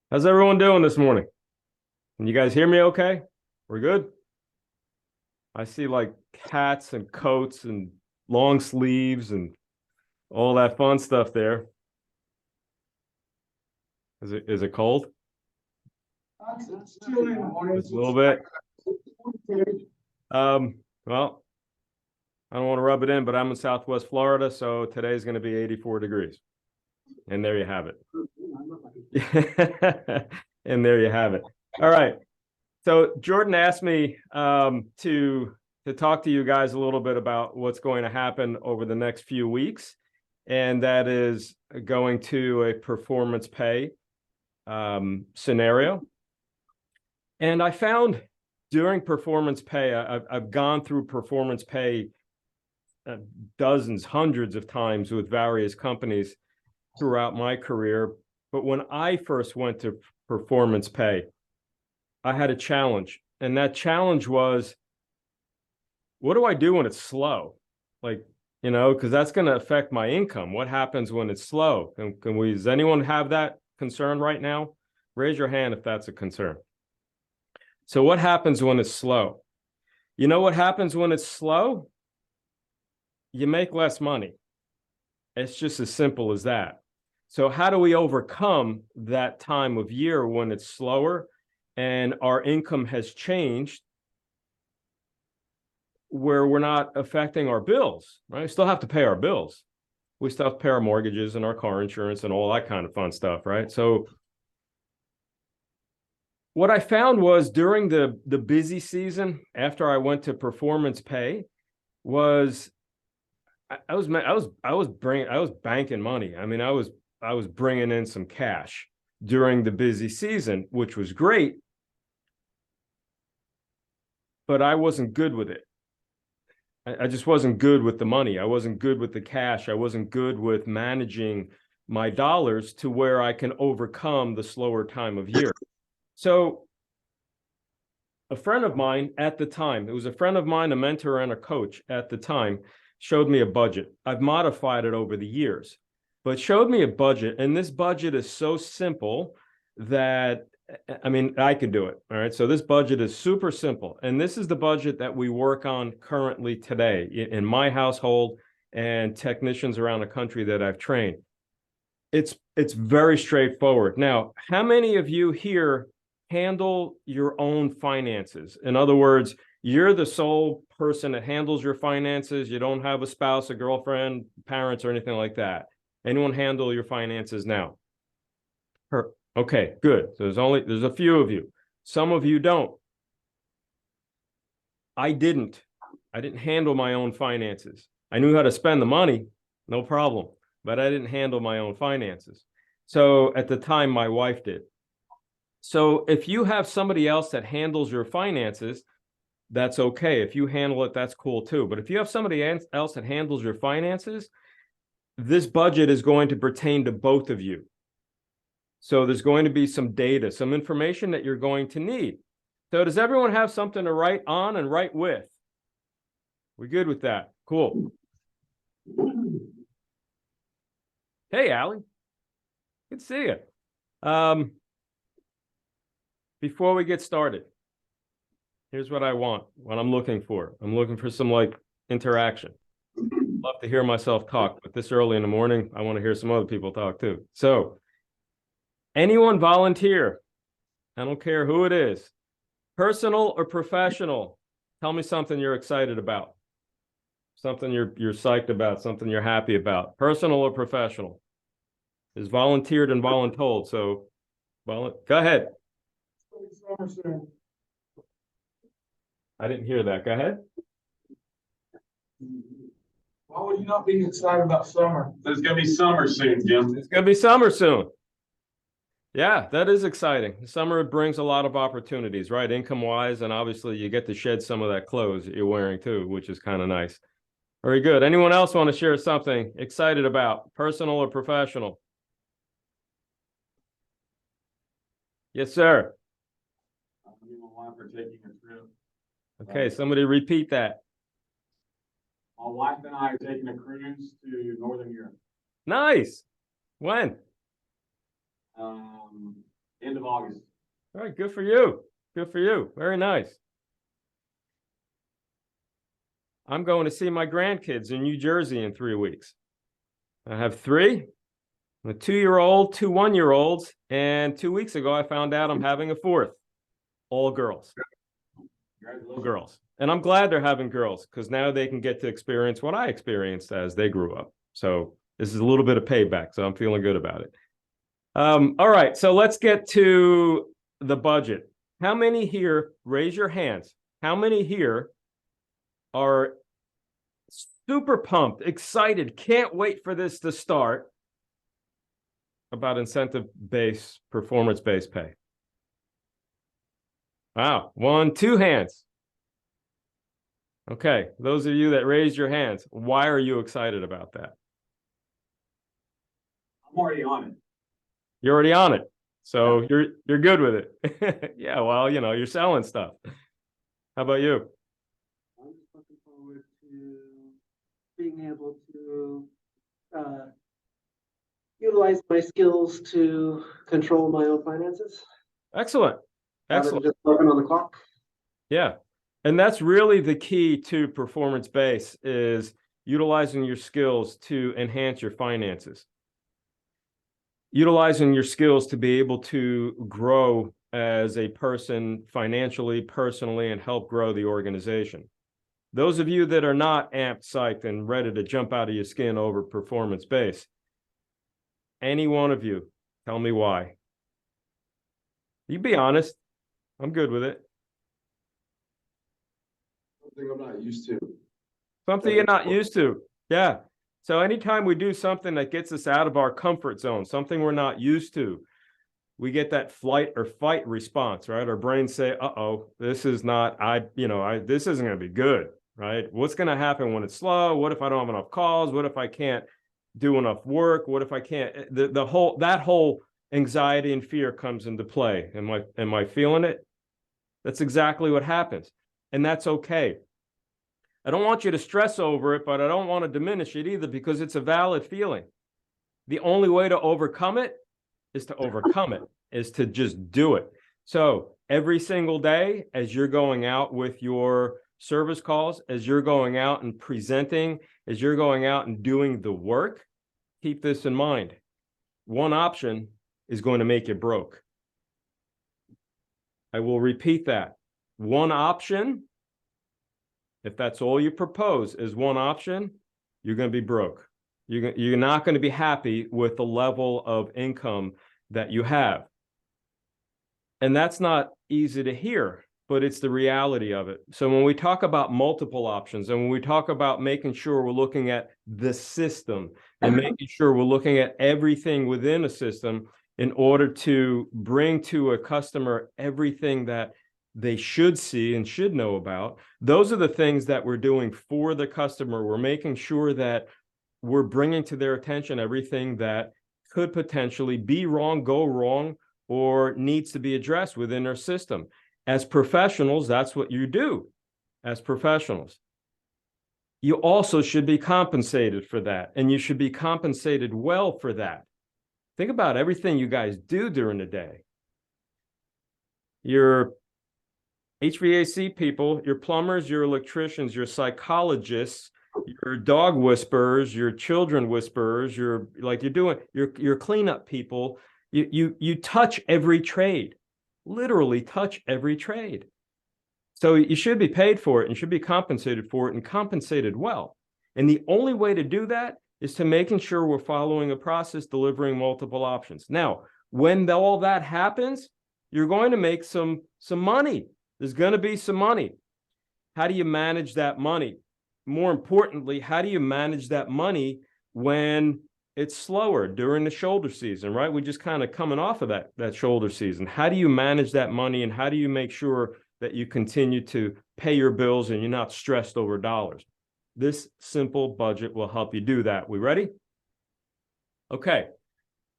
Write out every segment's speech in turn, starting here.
How's everyone doing this morning? Can you guys hear me okay? We're good? I see like hats and coats and long sleeves and all that fun stuff there. Is it cold? It's chilly in the morning. Just a little bit. Well, I don't want to rub it in, but I'm in Southwest Florida, so today's going to be 84 degrees. And there you have it. And there you have it. All right. So Jordan asked me to talk to you guys a little bit about what's going to happen over the next few weeks, and that is going to a performance pay scenario. And I found during performance pay, I've gone through performance pay dozens, hundreds of times with various companies throughout my career. But when I first went to performance pay, I had a challenge. And that challenge was, what do I do when it's slow? Like, because that's going to affect my income. What happens when it's slow? Does anyone have that concern right now? Raise your hand if that's a concern. So what happens when it's slow? You know what happens when it's slow? You make less money. It's just as simple as that. So how do we overcome that time of year when it's slower and our income has changed where we're not affecting our bills, right? We still have to pay our bills. We still have to pay our mortgages and our car insurance and all that kind of fun stuff, right? So what I found was during the busy season after I went to performance pay was I was banking money. I mean, I was bringing in some cash during the busy season, which was great, but I wasn't good with it. I just wasn't good with the money. I wasn't good with the cash. I wasn't good with managing my dollars to where I can overcome the slower time of year. So a friend of mine at the time, it was a friend of mine, a mentor and a coach at the time, showed me a budget. I've modified it over the years, but showed me a budget. And this budget is so simple that, I mean, I could do it. All right. So this budget is super simple. And this is the budget that we work on currently today in my household and technicians around the country that I've trained. It's very straightforward. Now, how many of you here handle your own finances? In other words, you're the sole person that handles your finances. You don't have a spouse, a girlfriend, parents, or anything like that. Anyone handle your finances now? Okay, good. So there's a few of you. Some of you don't. I didn't handle my own finances. I knew how to spend the money, no problem, but I didn't handle my own finances. So at the time, my wife did. So if you have somebody else that handles your finances, that's okay. If you handle it, that's cool too. But if you have somebody else that handles your finances, this budget is going to pertain to both of you. So there's going to be some data, some information that you're going to need. So does everyone have something to write on and write with? We good with that? Cool. Hey, Allie. Good to see you. Before we get started, here's what I want, what I'm looking for. I'm looking for some like interaction. Love to hear myself talk, but this early in the morning, I want to hear some other people talk too. So anyone volunteer? I don't care who it is, personal or professional. Tell me something you're excited about, something you're psyched about, something you're happy about, personal or professional. Is volunteered and voluntold. So, go ahead. I didn't hear that. Go ahead. Why would you not be excited about summer? There's gonna be summer soon, Jim. It's gonna be summer soon. Yeah, that is exciting. Summer brings a lot of opportunities, right? Income wise, and obviously you get to shed some of that clothes that you're wearing too, which is kind of nice. Very good. Anyone else want to share something excited about, personal or professional? Yes, sir. I'm my wife are taking a trip. Okay, somebody repeat that. My wife and I are taking a cruise to Northern Europe. Nice. When? end of August. All right, good for you. Good for you. Very nice. I'm going to see my grandkids in New Jersey in 3 weeks. I have three, a 2-year-old, 2 1-year-olds, and 2 weeks ago I found out I'm having a fourth. All girls. All Congratulations. girls. And I'm glad they're having girls because now they can get to experience what I experienced as they grew up. So this is a little bit of payback. So I'm feeling good about it. All right. So let's get to the budget. How many here, raise your hands. How many here are super pumped, excited, can't wait for this to start about incentive-based, performance-based pay? Wow. 1, 2 hands. Okay. Those of you that raised your hands, why are you excited about that? I'm already on it. You're already on it. So you're good with it. Yeah, well, you're selling stuff. How about you? I'm just looking forward to being able to utilize my skills to control my own finances. Excellent. Rather than Excellent. just working on the clock. Yeah. And that's really the key to performance-based is utilizing your skills to enhance your finances. Utilizing your skills to be able to grow as a person financially, personally, and help grow the organization. Those of you that are not amped, psyched, and ready to jump out of your skin over performance-based, any one of you, tell me why. You be honest. I'm good with it. Something I'm not used to. Something you're not used to. Yeah. So anytime we do something that gets us out of our comfort zone, something we're not used to, we get that flight or fight response, right? Our brains say, uh-oh, this is not, this isn't going to be good, right? What's going to happen when it's slow? What if I don't have enough calls? What if I can't do enough work? What if I can't, that whole anxiety and fear comes into play. Am I feeling it? That's exactly what happens. And that's okay. I don't want you to stress over it, but I don't want to diminish it either because it's a valid feeling. The only way to overcome it is to just do it. So every single day, as you're going out with your service calls, as you're going out and presenting, as you're going out and doing the work, keep this in mind. One option is going to make you broke. I will repeat that. One option, if that's all you propose is one option, you're going to be broke. You're not going to be happy with the level of income that you have. And that's not easy to hear, but it's the reality of it. So when we talk about multiple options and when we talk about making sure we're looking at the system and making sure we're looking at everything within a system in order to bring to a customer everything that they should see and should know about, those are the things that we're doing for the customer. We're making sure that we're bringing to their attention everything that could potentially be wrong, go wrong, or needs to be addressed within their system. As professionals, that's what you do as professionals. You also should be compensated for that, and you should be compensated well for that. Think about everything you guys do during the day. Your HVAC people, your plumbers, your electricians, your psychologists, your dog whisperers, your children whisperers, your cleanup people. You touch every trade, literally touch every trade. So you should be paid for it and should be compensated for it and compensated well. And the only way to do that is to making sure we're following a process, delivering multiple options. Now, when all that happens, you're going to make some money. There's going to be some money. How do you manage that money? More importantly, how do you manage that money when it's slower during the shoulder season, right? We're just kind of coming off of that shoulder season. How do you manage that money and how do you make sure that you continue to pay your bills and you're not stressed over dollars? This simple budget will help you do that. We ready? Okay.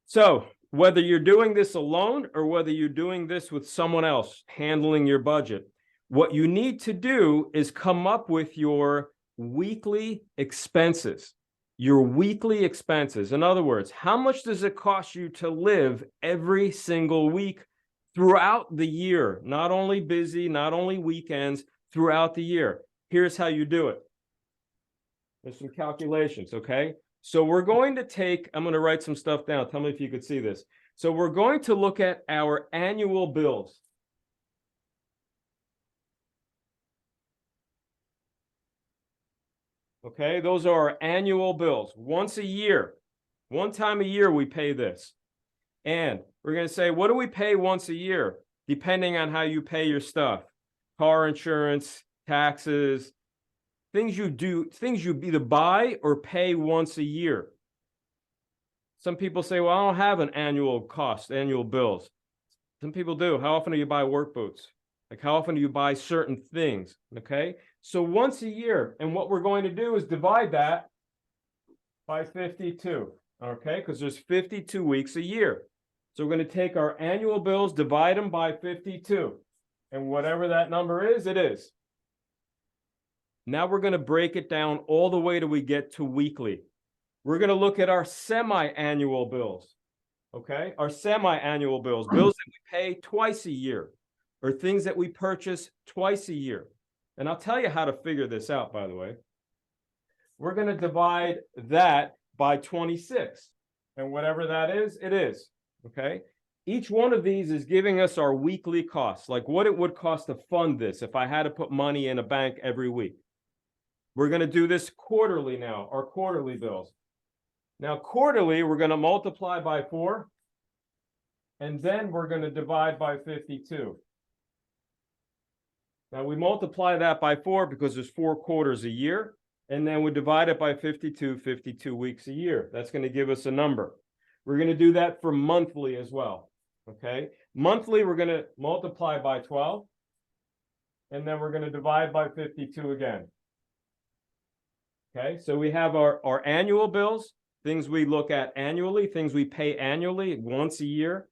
So whether you're doing this alone or whether you're doing this with someone else handling your budget, what you need to do is come up with your weekly expenses. Your weekly expenses. In other words, how much does it cost you to live every single week throughout the year, not only busy, not only weekends, throughout the year. Here's how you do it. There's some calculations, okay? So we're going to take, I'm going to write some stuff down. Tell me if you could see this. So we're going to look at our annual bills. Okay, those are our annual bills. Once a year, one time a year, we pay this. And we're going to say, what do we pay once a year? Depending on how you pay your stuff. Car insurance, taxes, things you either buy or pay once a year. Some people say, well, I don't have an annual cost, annual bills. Some people do. How often do you buy work boots? Like, how often do you buy certain things? Okay, so once a year. And what we're going to do is divide that by 52. Okay, because there's 52 weeks a year. So we're going to take our annual bills, divide them by 52. And whatever that number is, it is. Now we're going to break it down all the way till we get to weekly. We're going to look at our semi-annual bills. Okay, our semi-annual bills, bills that we pay twice a year, or things that we purchase twice a year. And I'll tell you how to figure this out, by the way. We're going to divide that by 26. And whatever that is, it is. Okay, each one of these is giving us our weekly costs, like what it would cost to fund this if I had to put money in a bank every week. We're going to do this quarterly now, our quarterly bills. Now, quarterly, we're going to multiply by 4, and then we're going to divide by 52. Now, we multiply that by 4 because there's 4 quarters a year, and then we divide it by 52 weeks a year. That's going to give us a number. We're going to do that for monthly as well, okay? Monthly, we're going to multiply by 12, and then we're going to divide by 52 again. Okay, so we have our annual bills, things we look at annually, things we pay annually once a year.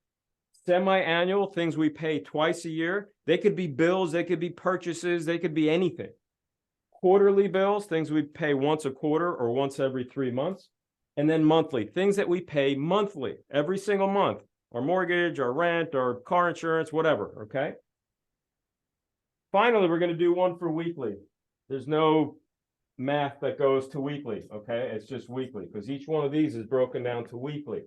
Semi-annual, things we pay twice a year. They could be bills, they could be purchases, they could be anything. Quarterly bills, things we pay once a quarter or once every 3 months. And then monthly, things that we pay monthly, every single month. Our mortgage, our rent, our car insurance, whatever, okay? Finally, we're going to do one for weekly. There's no math that goes to weekly, okay? It's just weekly, because each one of these is broken down to weekly,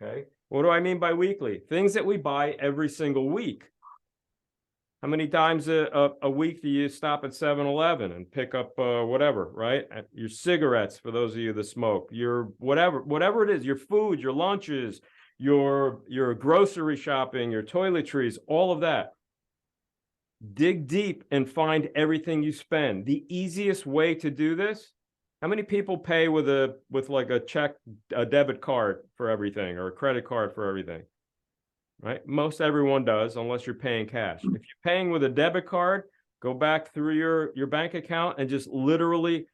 okay? What do I mean by weekly? Things that we buy every single week. How many times a week do you stop at 7-Eleven and pick up whatever, right? Your cigarettes, for those of you that smoke, your whatever it is, your food, your lunches, your grocery shopping, your toiletries, all of that. Dig deep and find everything you spend. The easiest way to do this, how many people pay with like a debit card for everything, or a credit card for everything? Right? Most everyone does, unless you're paying cash. If you're paying with a debit card, go back through your bank account and just literally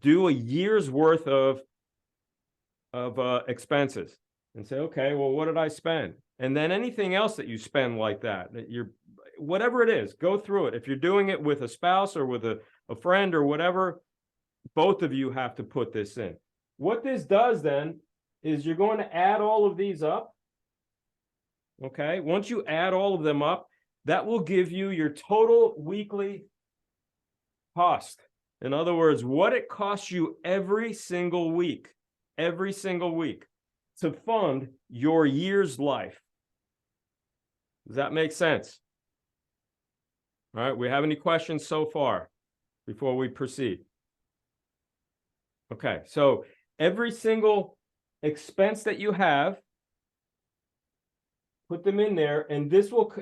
do a year's worth of expenses and say, okay, well, what did I spend? And then anything else that you spend like that whatever it is, go through it. If you're doing it with a spouse or with a friend or whatever, both of you have to put this in. What this does then is you're going to add all of these up. Okay, once you add all of them up, that will give you your total weekly cost. In other words, what it costs you every single week to fund your year's life. Does that make sense? All right, we have any questions so far before we proceed? Okay, so every single expense that you have, put them in there, and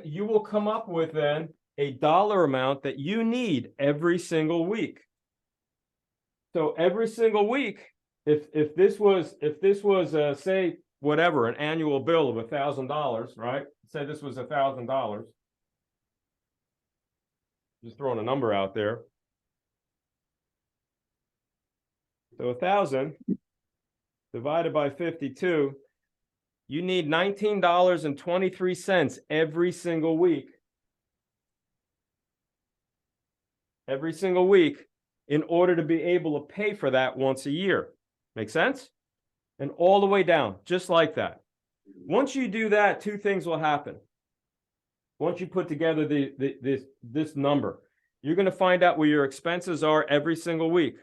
you will come up with then a dollar amount that you need every single week. So every single week, if this was say whatever, an annual bill of $1,000, right? Say this was $1,000. Just throwing a number out there. So 1,000 divided by 52, you need $19.23 every single week. Every single week, in order to be able to pay for that once a year. Make sense? And all the way down, just like that. Once you do that, 2 things will happen. once you put together this number, you're going to find out where your expenses are every single week.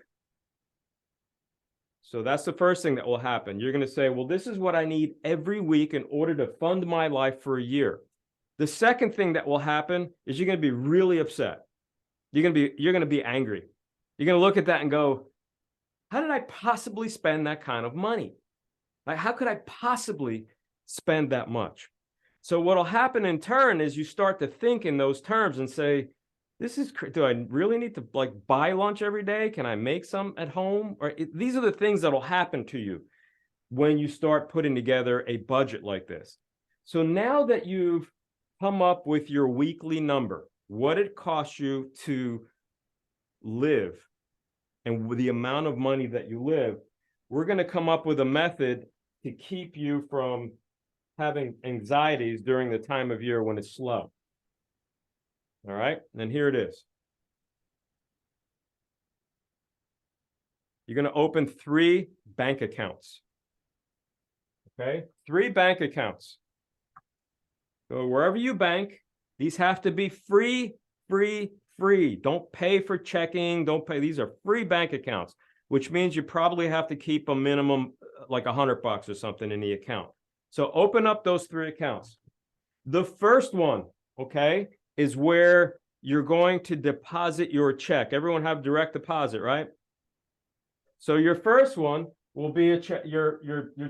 So that's the first thing that will happen. You're going to say, well, this is what I need every week in order to fund my life for a year. The second thing that will happen is you're going to be really upset. You're going to be angry. You're going to look at that and go, how did I possibly spend that kind of money? Like, how could I possibly spend that much? So what will happen in turn is you start to think in those terms and say, do I really need to like buy lunch every day? Can I make some at home? Or these are the things that will happen to you when you start putting together a budget like this. So now that you've come up with your weekly number, what it costs you to live and with the amount of money that you live, we're going to come up with a method to keep you from having anxieties during the time of year when it's slow. All right, and here it is. You're going to open 3 bank accounts. Okay, 3 bank accounts. So wherever you bank, these have to be free. Don't pay for checking. Don't pay. These are free bank accounts, which means you probably have to keep a minimum like $100 or something in the account. So open up those 3 accounts. The first one, okay, is where you're going to deposit your check. Everyone have direct deposit, right? So your first one will be a check. Your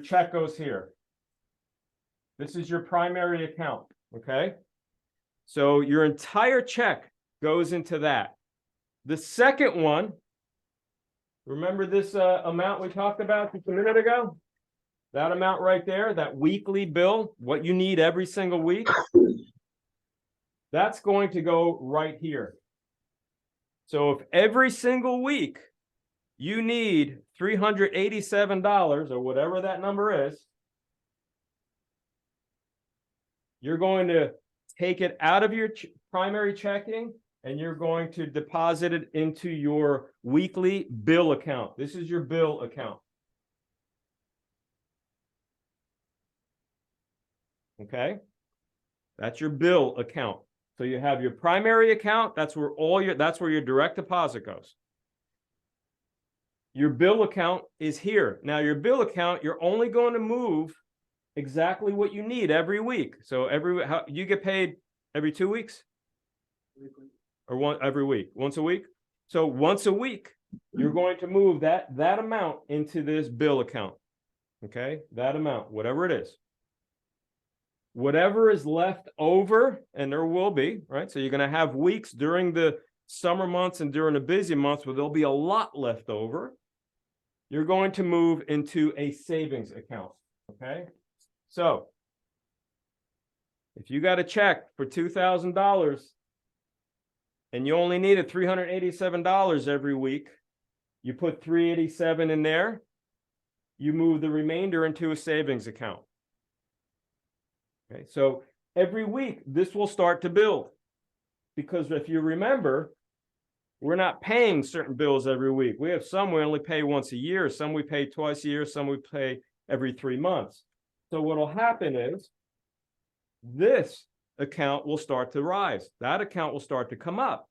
check goes here. This is your primary account, okay? So your entire check goes into that. The second one, remember this amount we talked about just a minute ago? That amount right there, that weekly bill, what you need every single week, that's going to go right here. So if every single week you need $387 or whatever that number is, you're going to take it out of your primary checking and you're going to deposit it into your weekly bill account. This is your bill account. Okay, that's your bill account. So you have your primary account. That's where your direct deposit goes. Your bill account is here. Now your bill account, you're only going to move exactly what you need every week. So you get paid every 2 weeks, or every week, once a week. So once a week, you're going to move that amount into this bill account. Okay, that amount, whatever it is. Whatever is left over, and there will be, right? So you're going to have weeks during the summer months and during the busy months where there'll be a lot left over. You're going to move into a savings account, okay? So if you got a check for $2,000 and you only needed $387 every week, you put $387 in there, you move the remainder into a savings account. Okay, so every week this will start to build, because if you remember, we're not paying certain bills every week. We have some we only pay once a year, some we pay twice a year, some we pay every 3 months. So what will happen is this account will start to rise. That account will start to come up.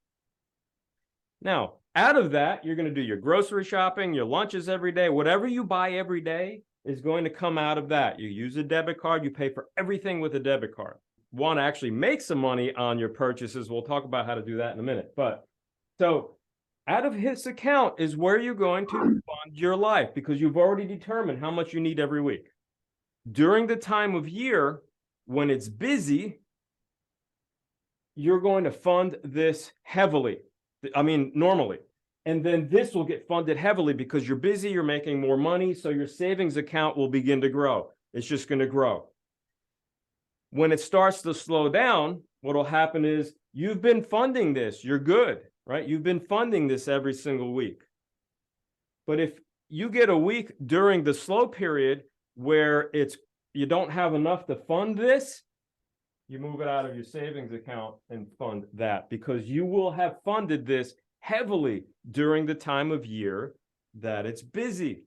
Now, out of that, you're going to do your grocery shopping, your lunches every day, whatever you buy every day is going to come out of that. You use a debit card, you pay for everything with a debit card. Want to actually make some money on your purchases. We'll talk about how to do that in a minute. But so out of his account is where you're going to fund your life, because you've already determined how much you need every week. During the time of year when it's busy, you're going to fund this heavily. I mean, normally. And then this will get funded heavily because you're busy, you're making more money, so your savings account will begin to grow. It's just going to grow. When it starts to slow down, what will happen is you've been funding this. You're good, right? You've been funding this every single week. But if you get a week during the slow period where you don't have enough to fund this, you move it out of your savings account and fund that, because you will have funded this heavily during the time of year that it's busy.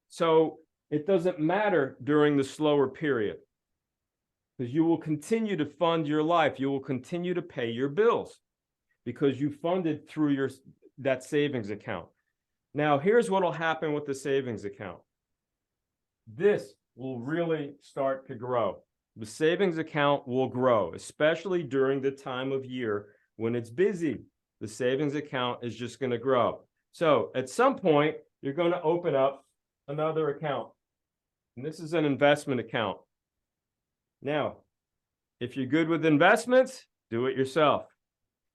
So it doesn't matter during the slower period. because you will continue to fund your life. You will continue to pay your bills because you funded through that savings account. Now, here's what will happen with the savings account. This will really start to grow. The savings account will grow, especially during the time of year when it's busy. The savings account is just going to grow. So at some point, you're going to open up another account. And this is an investment account. Now, if you're good with investments, do it yourself.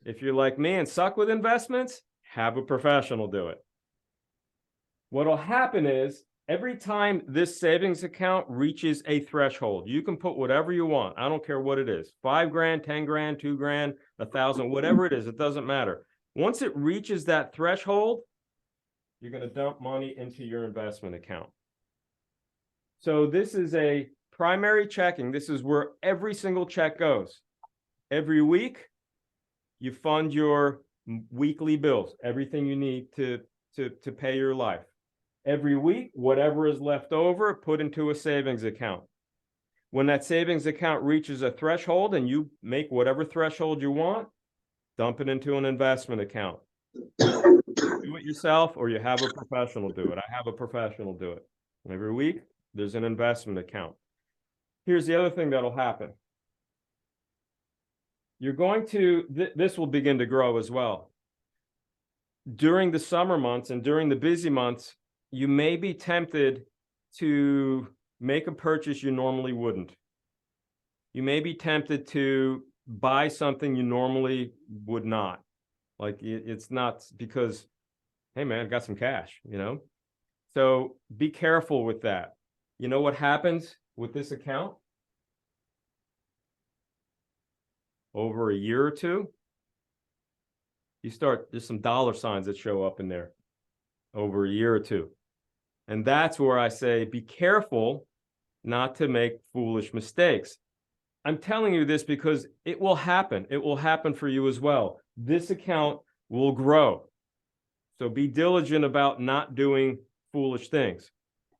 If you're like me and suck with investments, have a professional do it. What'll happen is every time this savings account reaches a threshold, you can put whatever you want. I don't care what it is, 5 grand, 10 grand, 2 grand, 1,000, whatever it is, it doesn't matter. Once it reaches that threshold, you're going to dump money into your investment account. So this is a primary checking. This is where every single check goes. Every week, you fund your weekly bills, everything you need to pay your life. Every week, whatever is left over, put into a savings account. When that savings account reaches a threshold and you make whatever threshold you want, dump it into an investment account. Do it yourself or you have a professional do it. I have a professional do it. Every week, there's an investment account. Here's the other thing that'll happen. You're going to, this will begin to grow as well. During the summer months and during the busy months, you may be tempted to make a purchase you normally wouldn't. You may be tempted to buy something you normally would not. Like it's not because, hey man, I've got some cash, you know? So be careful with that. You know what happens with this account? Over a year or two, there's some dollar signs that show up in there over a year or two. And that's where I say, be careful not to make foolish mistakes. I'm telling you this because it will happen. It will happen for you as well. This account will grow. So be diligent about not doing foolish things.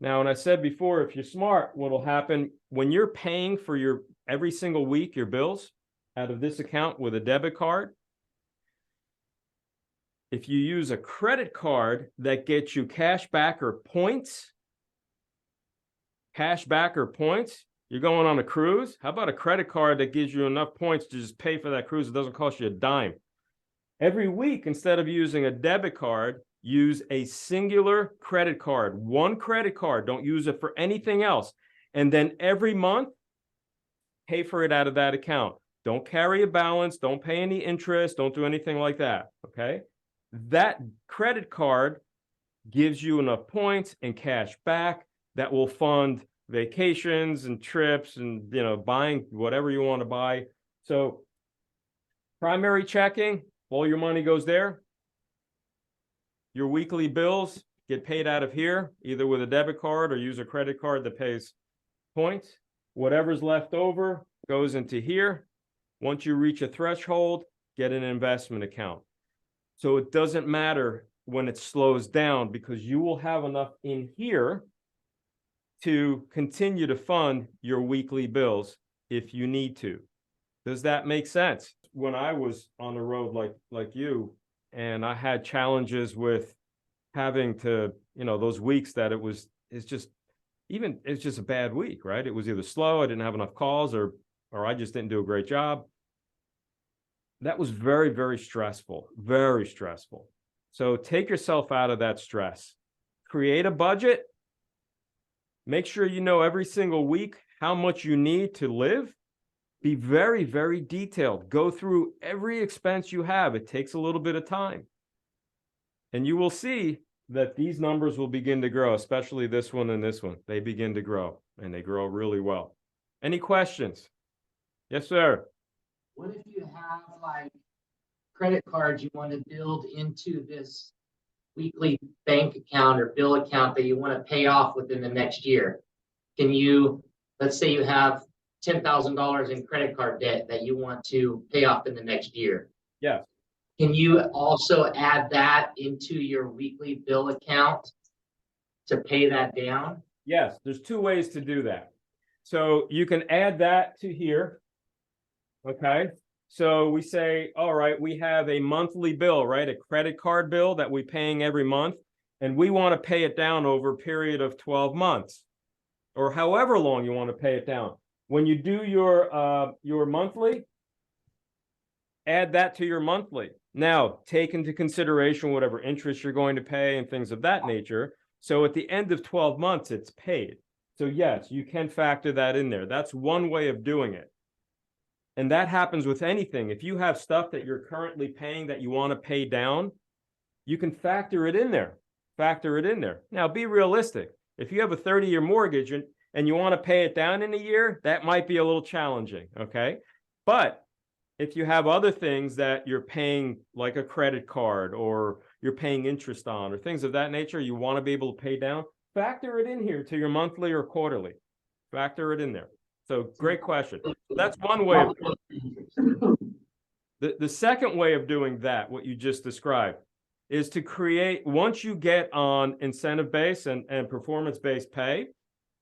Now, and I said before, if you're smart, what will happen when you're paying for your every single week, your bills out of this account with a debit card, if you use a credit card that gets you cash back or points, you're going on a cruise. How about a credit card that gives you enough points to just pay for that cruise? It doesn't cost you a dime. Every week, instead of using a debit card, use a singular credit card, one credit card. Don't use it for anything else. And then every month, pay for it out of that account. Don't carry a balance. Don't pay any interest. Don't do anything like that, okay? That credit card gives you enough points and cash back that will fund vacations and trips and, you know, buying whatever you want to buy. So primary checking, all your money goes there. Your weekly bills get paid out of here, either with a debit card or use a credit card that pays points. Whatever's left over goes into here. Once you reach a threshold, get an investment account. So it doesn't matter when it slows down because you will have enough in here to continue to fund your weekly bills if you need to. Does that make sense? When I was on the road like you, and I had challenges with having to, you know, those weeks that it's just a bad week, right? It was either slow, I didn't have enough calls, or I just didn't do a great job. That was very, very stressful, very stressful. So take yourself out of that stress. Create a budget. Make sure you know every single week how much you need to live. Be very, very detailed. Go through every expense you have. It takes a little bit of time. And you will see that these numbers will begin to grow, especially this one and this one. They begin to grow, and they grow really well. Any questions? Yes, sir. What if you have like credit cards you want to build into this weekly bank account or bill account that you want to pay off within the next year? Can you, let's say you have $10,000 in credit card debt that you want to pay off in the next year. Yeah. Can you also add that into your weekly bill account to pay that down? Yes, there's two ways to do that. So you can add that to here. Okay, so we say, all right, we have a monthly bill, right? A credit card bill that we're paying every month, and we want to pay it down over a period of 12 months or however long you want to pay it down. When you do your monthly, add that to your monthly. Now, take into consideration whatever interest you're going to pay and things of that nature. So at the end of 12 months, it's paid. So yes, you can factor that in there. That's one way of doing it. And that happens with anything. If you have stuff that you're currently paying that you want to pay down, you can factor it in there. Factor it in there. Now, be realistic. If you have a 30-year mortgage and you want to pay it down in a year, that might be a little challenging, okay? But if you have other things that you're paying, like a credit card, or you're paying interest on, or things of that nature, you want to be able to pay down, factor it in here to your monthly or quarterly. Factor it in there. So great question. That's one way of the second way of doing that, what you just described, is to create, once you get on incentive-based and performance-based pay,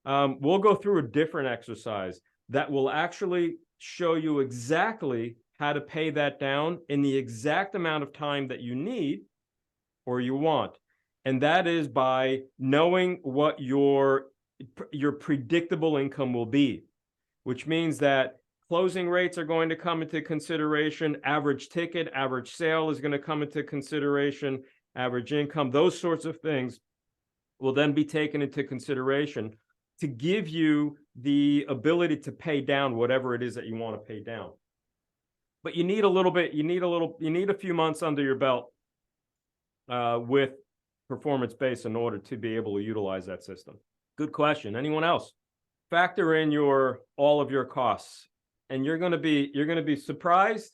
we'll go through a different exercise that will actually show you exactly how to pay that down in the exact amount of time that you need or you want. And that is by knowing what your predictable income will be, which means that closing rates are going to come into consideration, average ticket, average sale is going to come into consideration, average income, those sorts of things will then be taken into consideration to give you the ability to pay down whatever it is that you want to pay down. But you need a little bit, you need a few months under your belt with performance-based in order to be able to utilize that system. Good question. Anyone else? Factor in all of your costs, and you're going to be surprised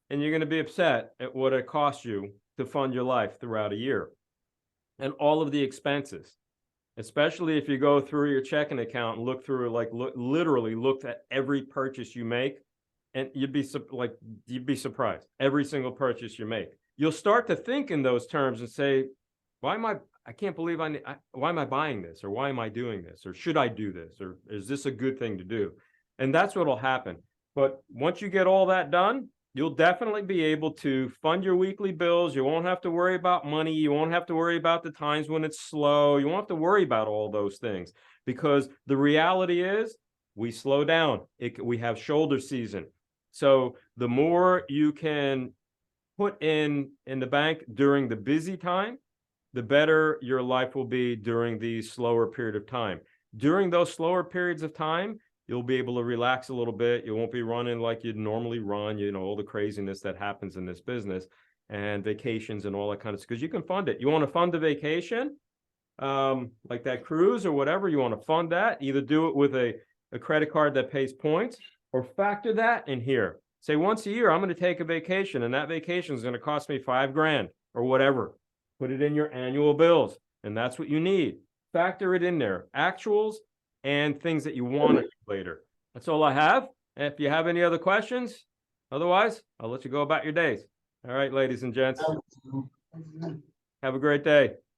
and you're going to be upset at what it costs you to fund your life throughout a year, and all of the expenses, especially if you go through your checking account and look through, literally look at every purchase you make, and you'd be surprised every single purchase you make. You'll start to think in those terms and say, I can't believe why am I buying this? Or why am I doing this? Or should I do this? Or is this a good thing to do? And that's what will happen. But once you get all that done, you'll definitely be able to fund your weekly bills. You won't have to worry about money. You won't have to worry about the times when it's slow. You won't have to worry about all those things, because the reality is we slow down. We have shoulder season. So the more you can put in the bank during the busy time, the better your life will be during the slower period of time. During those slower periods of time, you'll be able to relax a little bit. You won't be running like you'd normally run, all the craziness that happens in this business, and vacations and all that kind of stuff, because you can fund it. You want to fund a vacation, like that cruise or whatever, you want to fund that, either do it with a credit card that pays points, or factor that in here. Say once a year, I'm going to take a vacation, and that vacation is going to cost me $5,000 or whatever. Put it in your annual bills, and that's what you need. Factor it in there, actuals and things that you want to do later. That's all I have. And if you have any other questions, otherwise, I'll let you go about your days. All right, ladies and gents. Have a great day.